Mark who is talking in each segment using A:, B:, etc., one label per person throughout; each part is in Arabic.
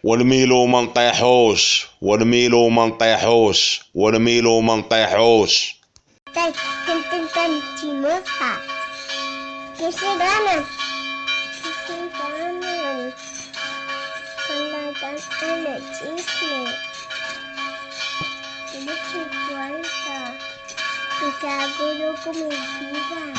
A: ونميلو ما نطيحوش ونميلو ما نطيحوش ونميلو ما نطيحوش.
B: تن تن تن تن تيموفا كيشيغانا كيشيغانا كنا كان أنا جسمي كنت كويسة بتاكلوا كوميديا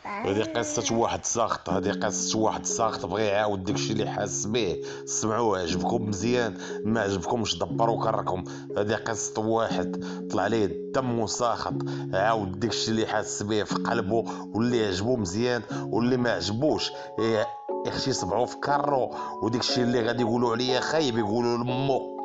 A: هذه قصة واحد ساخط، هذه قصة واحد ساخط بغى يعاود داكشي اللي حاس به. سمعوه عجبكم مزيان، ما عجبكمش دبروا كركم. هذه قصة واحد طلع ليه الدم وساخط، عاود داكشي اللي حاس به في قلبه، واللي عجبو مزيان واللي ما عجبوش يخشي صبعو في كارو. وداكشي اللي غادي يقولوا عليا خايب يقولوا لمو.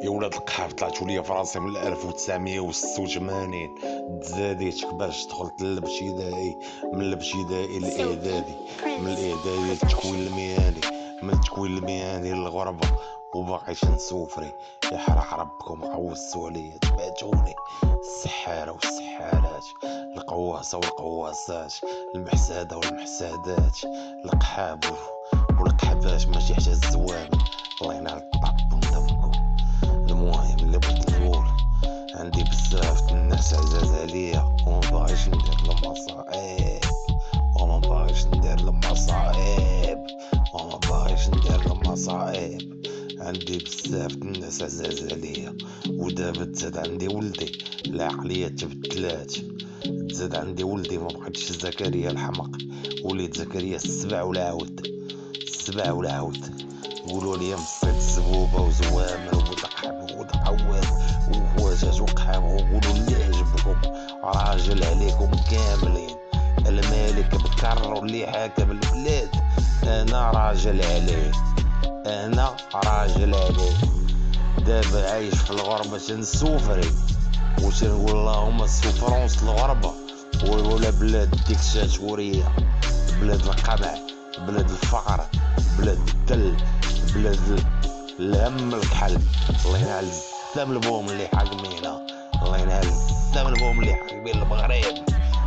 A: يا ولاد القحاف طلعتوا ليا في راسي من 1986. تزاديت باش دخلت للابتدائي، من الابتدائي للاعدادي، من الاعدادي للتكوين المهني، من التكوين المهني للغربه، وباقيش نسوفري. يحرق ربكم قوسوا عليا تبعتوني. السحاره والسحارات، القواصه والقواصات، المحساده والمحسادات، القحاب والقحبات ماشي حتى الزوامل. الله ينال الطب ندمكم. المهم اللي بغيت نقول، عندي بزاف الناس عزاز عليا ومباغيش ندير لهم مصايب، ومباغيش ندير لهم مصايب، ومباغيش ندير لهم مصايب. عندي بزاف الناس عزاز عليا، ودابا تزاد عندي ولدي العقلية تبدلات. تزاد عندي ولدي ما بقيتش زكريا الحمق، وليد زكريا السبع والعود، السبع والعود. يقولوا لي مصيد الزبوبه وزوامل ودقحب ودقوات وخواجات وقحاب، وقولوا اللي عجبكم راجل عليكم كاملين. الملك بكر واللي حاكم البلاد انا راجل عليه، انا راجل عليه. دابا عايش في الغربه تنسوفري، وتنقول اللهم السفرونس الغربه ولا بلاد الديكتاتوريه، بلاد القمع، بلاد الفقر، بلاد الدل، بلاد الهم الكحل. الله ينعل الزام البوم اللي حاكمينا، الله ينعل الزام البوم اللي حاكمين المغرب،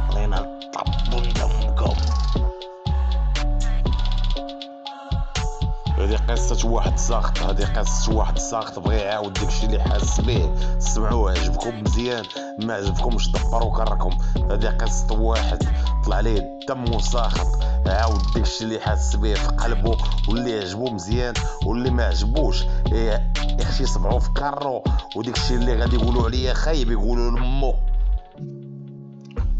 A: الله ينعل طبوا دمكم. هذه قصة واحد ساخط، هذه قصة واحد ساخط بغى يعاود داكشي اللي حاس به. سمعوه عجبكم مزيان، ما عجبكمش دبروا كركم. هذه قصة واحد طلع ليه الدم وساخط، عاود داكشي اللي حاس به في قلبه، واللي عجبو مزيان واللي ما عجبوش يخشي صبعو في كارو. وداكشي اللي غادي يقولوا عليا خايب يقولوا لمو.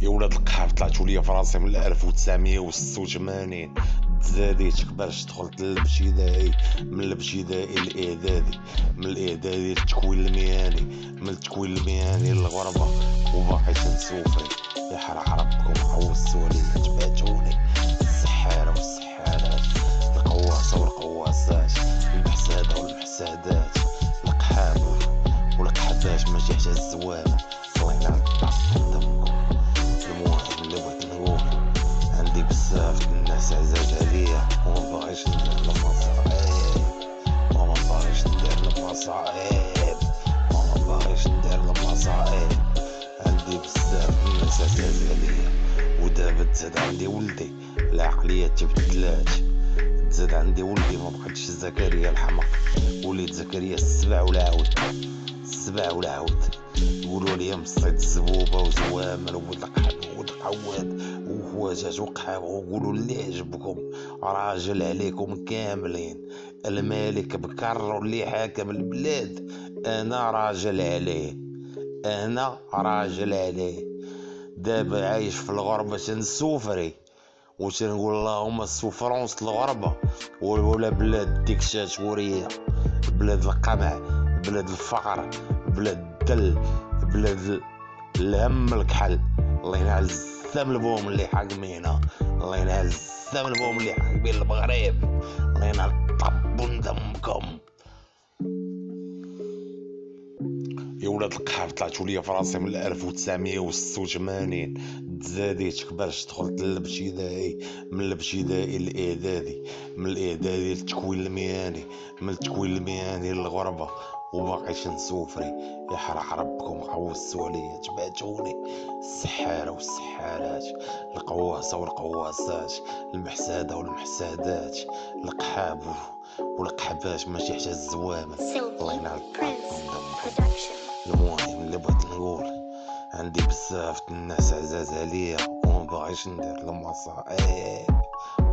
A: يا ولاد القحاف طلعتوا ليا في راسي من 1986. تزاديت باش دخلت للابتدائي، من الابتدائي للاعدادي، من الاعدادي للتكوين المهني، من التكوين المهني للغربه، وباقيش نسوفري. يحرق ربكم قوسوا عليا تبعتوني. السحاره والسحارات، القواصه والقواصات، المحساده والمحسادات، القحاب والقحبات ماشي حتى الزوامل. الله ينعل الطب دمكم. المهم اللي بغيت نقول، عندي بزاف الناس عزاز عليا ومباغيش ندير لهم مصايب، ومباغيش ندير لهم مصايب، ومباغيش ندير لهم مصايب. عندي بزاف الناس عزاز عليا، ودابا تزاد عندي ولدي العقلية تبدلات. تزاد عندي ولدي ما بقيتش زكريا الحمق، وليد زكريا السبع والعود، السبع والعود. يقولوا لي مصيد الزبوبه وزوامل ودقحب ودقوات وخواجات وقحاب، وقولوا اللي عجبكم راجل عليكم كاملين. الملك بكر واللي حاكم البلاد انا راجل عليه، انا راجل عليه. دابا عايش في الغربه تنسوفري، وتنقول اللهم السفرونس الغربه ولا بلاد الديكتاتوريه، بلاد القمع، بلاد الفقر، بلاد الدل، بلاد الهم الكحل. الله ينعل الزام البوم اللي حاكمينا، الله ينعل الزام البوم اللي حاكمين المغرب، الله ينعل طبوا دمكم. يا ولاد القحاف طلعتوا ليا في راسي من 1986. تزاديت باش دخلت للابتدائي، من الابتدائي للاعدادي، من الاعدادي للتكوين المهني، من التكوين المهني للغربه، وباقيش نسوفري. يحرق ربكم عوزتوا عليا تبعتوني. السحارة والسحارات، القواصة والقواصات، المحسادة والمحسادات، القحاب والقحبات ماشي حتى الزوامل. الله ينعل المهم اللي بغيت نقول، عندي بزاف الناس عزاز عليا وما باغيش ندير المصائب،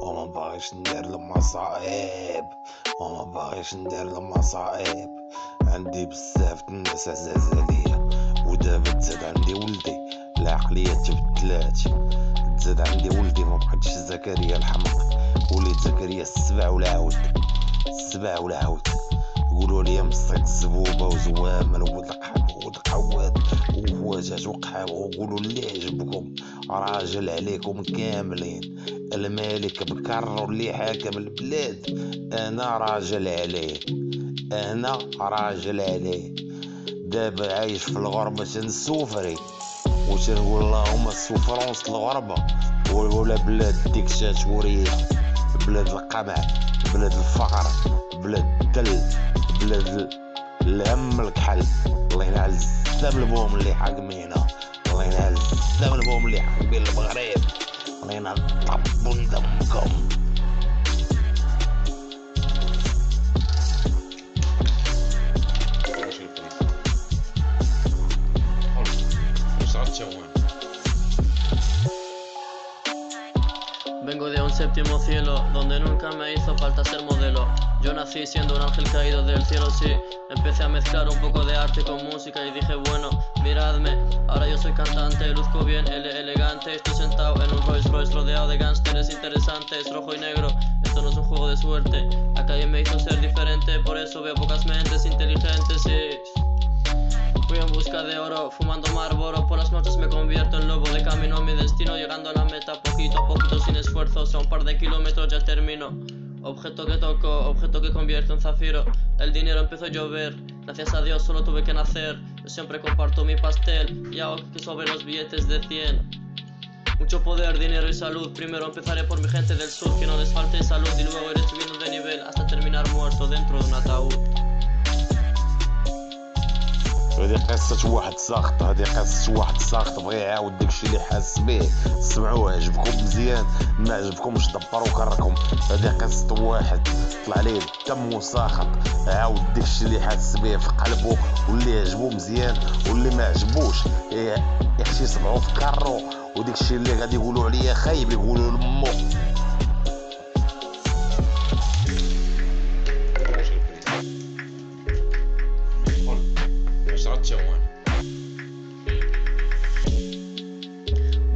A: وما باغيش ندير المصائب، وما باغيش ندير المصائب. عندي بزاف الناس عزاز عليا، ودابا تزاد عندي ولدي العقلية تبدلات. تزاد عندي ولدي ما بقيتش زكريا الحمق، وليت زكريا السبع والعود. السبع والعود يقولوا لي مصيد الزبوبة وزوامل والقحب والقواد وهواجاج وقحاب، ويقولوا اللي عجبكم راجل عليكم كاملين. الملك بكر واللي حاكم البلاد انا راجل عليه، انا راجل عليه. دابا عايش في الغربة تنسوفري وتنقول اللهم السوفرونس الغربة ولا بلاد ديكتاتورية، بلاد القمع، بلاد الفقر، بلاد الدل، بلاد الهم الكحل. الله ينعل الزام البوم اللي حاكمينا، الله ينعل الزام البوم اللي حاكمين المغرب، الله ينعل طبون دمكم.
C: Vengo de un séptimo cielo, donde nunca me hizo falta ser modelo. Yo nací siendo un ángel caído del cielo, sí. Empecé a mezclar un poco de arte con música y dije, bueno, miradme, ahora yo soy cantante, luzco bien, elegante. Estoy sentado en un Rolls Royce rodeado de gánsteres interesantes, rojo y negro. Esto no es un juego de suerte, la calle me hizo ser diferente, por eso veo pocas mentes inteligentes, sí. Fui en busca de oro, fumando Marlboro. Por las noches me convierto en lobo, de camino a mi destino, llegando a la meta poquito a poquito, sin esfuerzos. A un par de kilómetros ya termino. Objeto que toco, objeto que convierto en zafiro. El dinero empezó a llover, gracias a Dios solo tuve que nacer. Yo siempre comparto mi pastel y hago que sobre los billetes de 100. Mucho poder, dinero y salud. Primero empezaré por mi gente del sur, que no les falte salud, y luego iré subiendo de nivel hasta terminar muerto dentro de un ataúd.
A: هذه قصة واحد ساخط، هذه قصة واحد ساخط بغى يعاود داكشي اللي حاس به. سمعوه عجبكم مزيان، ما عجبكمش دبروا كركم. هذه قصة واحد طلع ليه الدم وساخط، عاود داكشي اللي حاس به في قلبه، واللي عجبو مزيان واللي ما عجبوش يحشي صبعو في كرو، وداكشي اللي غادي يقولوا عليه خايب يقولوا لمو.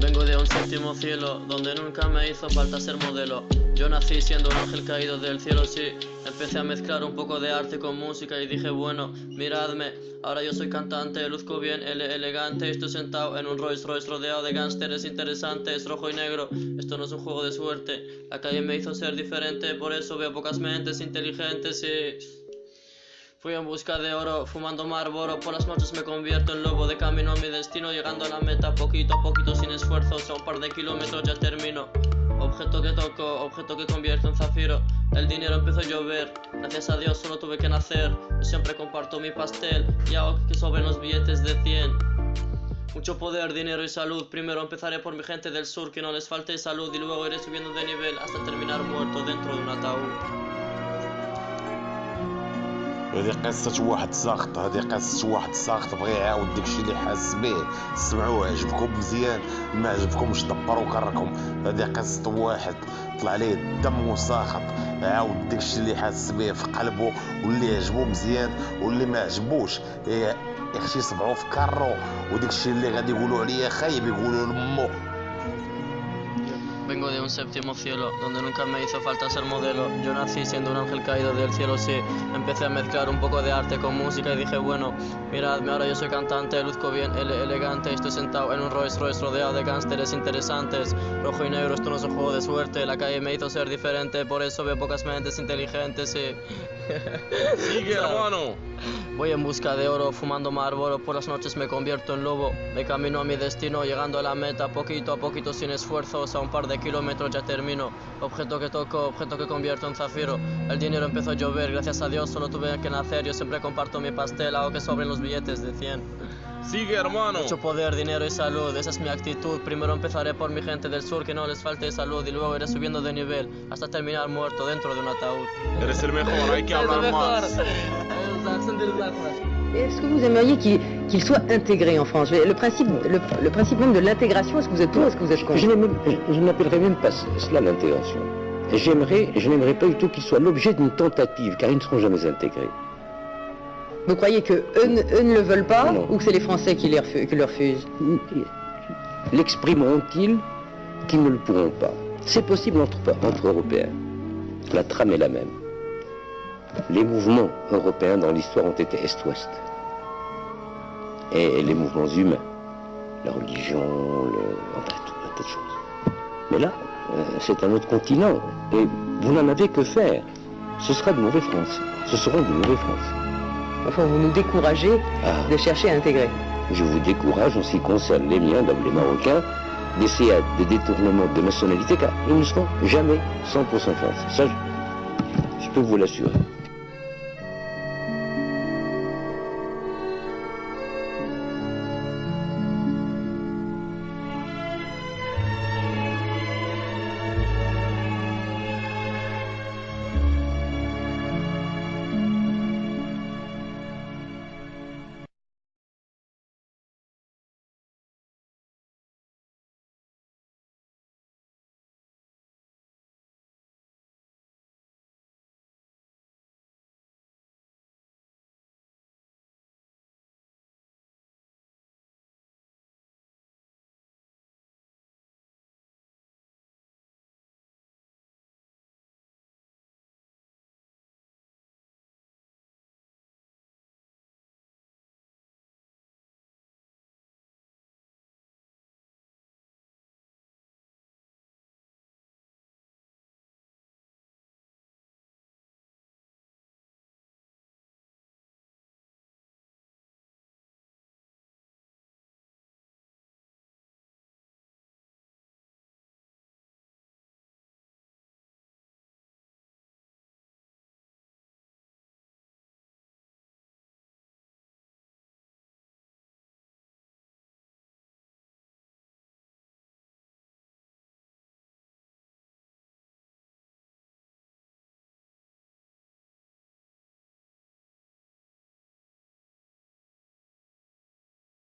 C: Vengo de un séptimo cielo, donde nunca me hizo falta ser modelo. Yo nací siendo un ángel caído del cielo, sí. Empecé a mezclar un poco de arte con música y dije, bueno, miradme, ahora yo soy cantante, luzco bien, elegante. Estoy sentado en un Rolls Royce rodeado de gánsteres interesantes, rojo y negro. Esto no es un juego de suerte, la calle me hizo ser diferente, por eso veo pocas mentes inteligentes, sí. Fui en busca de oro, fumando Marlboro. Por las noches me convierto en lobo, de camino a mi destino, llegando a la meta poquito a poquito, sin esfuerzos. A un par de kilómetros ya termino. Objeto que toco, objeto que convierto en zafiro. El dinero empezó a llover, gracias a Dios solo tuve que nacer. Yo siempre comparto mi pastel y hago que sobren los billetes de 100. Mucho poder, dinero y salud. Primero empezaré por mi gente del sur, que no les falte salud, y luego iré subiendo de nivel hasta terminar muerto dentro de un ataúd.
A: هذه قصة واحد ساخط، هذه قصة واحد ساخط بغى يعاود داكشي اللي حاس به. سمعوه عجبكم مزيان، ما عجبكمش دبروا كركم. هذه قصة واحد طلع ليه الدم وساخط، عاود داكشي اللي حاس به في قلبه، واللي عجبو مزيان واللي ما عجبوش يخشي صبعو في كرو، وداكشي اللي غادي يقولوا عليه خايب يقولوا لمو.
C: Vengo de un séptimo cielo, donde nunca me hizo falta ser modelo. Yo nací siendo un ángel caído del cielo, sí. Empecé a mezclar un poco de arte con música y dije, bueno, miradme, ahora yo soy cantante, luzco bien, elegante. Estoy sentado en un Rolls Royce rodeado de gánsteres interesantes, rojo y negro. Esto no es un juego de suerte, la calle me hizo ser diferente, por eso veo pocas mentes inteligentes, sí.
A: Sigue, hermano.
C: Voy en busca de oro, fumando Marlboro, por las noches me convierto en lobo. Me camino a mi destino, llegando a la meta, poquito a poquito, sin esfuerzos, a un par de kilómetros ya termino. Objeto que toco, objeto que convierto en zafiro. El dinero empezó a llover, gracias a Dios solo tuve que nacer. Yo siempre comparto mi pastel, hago que sobren los billetes de 100.
A: Sigue, hermano.
C: Mucho poder, dinero y salud, esa es mi actitud. Primero empezaré por mi gente del sur, que no les falte salud. Y luego iré subiendo de nivel, hasta terminar muerto dentro de un ataúd.
A: Eres el mejor, hay que hablar más.
D: Est-ce que vous aimeriez qu'il soit intégré en France? Le principe même de l'intégration, est-ce que vous êtes pour, est-ce que vous êtes contre?
E: Je n'appellerais même pas cela l'intégration. Je n'aimerais pas du tout qu'il soit l'objet d'une tentative, car ils ne seront jamais intégrés.
D: Vous croyez que eux ne le veulent pas,
E: Non.
D: ou que c'est les Français qui le refusent?
E: L'exprimeront-ils qu'ils ne le pourront pas? C'est possible entre Européens. La trame est la même. Les mouvements européens dans l'histoire ont été Est-Ouest. Et les mouvements humains, la religion, un tas de choses. Mais là, c'est un autre continent. Et vous n'en avez que faire. Ce sera de mauvais Français. Ce seront de mauvais Français.
D: Enfin, vous nous découragez de chercher à intégrer.
E: Je vous décourage en ce qui concerne les miens, donc les Marocains, d'essayer des détournements de nationalité, car ils ne seront jamais 100% français. Ça, je peux vous l'assurer.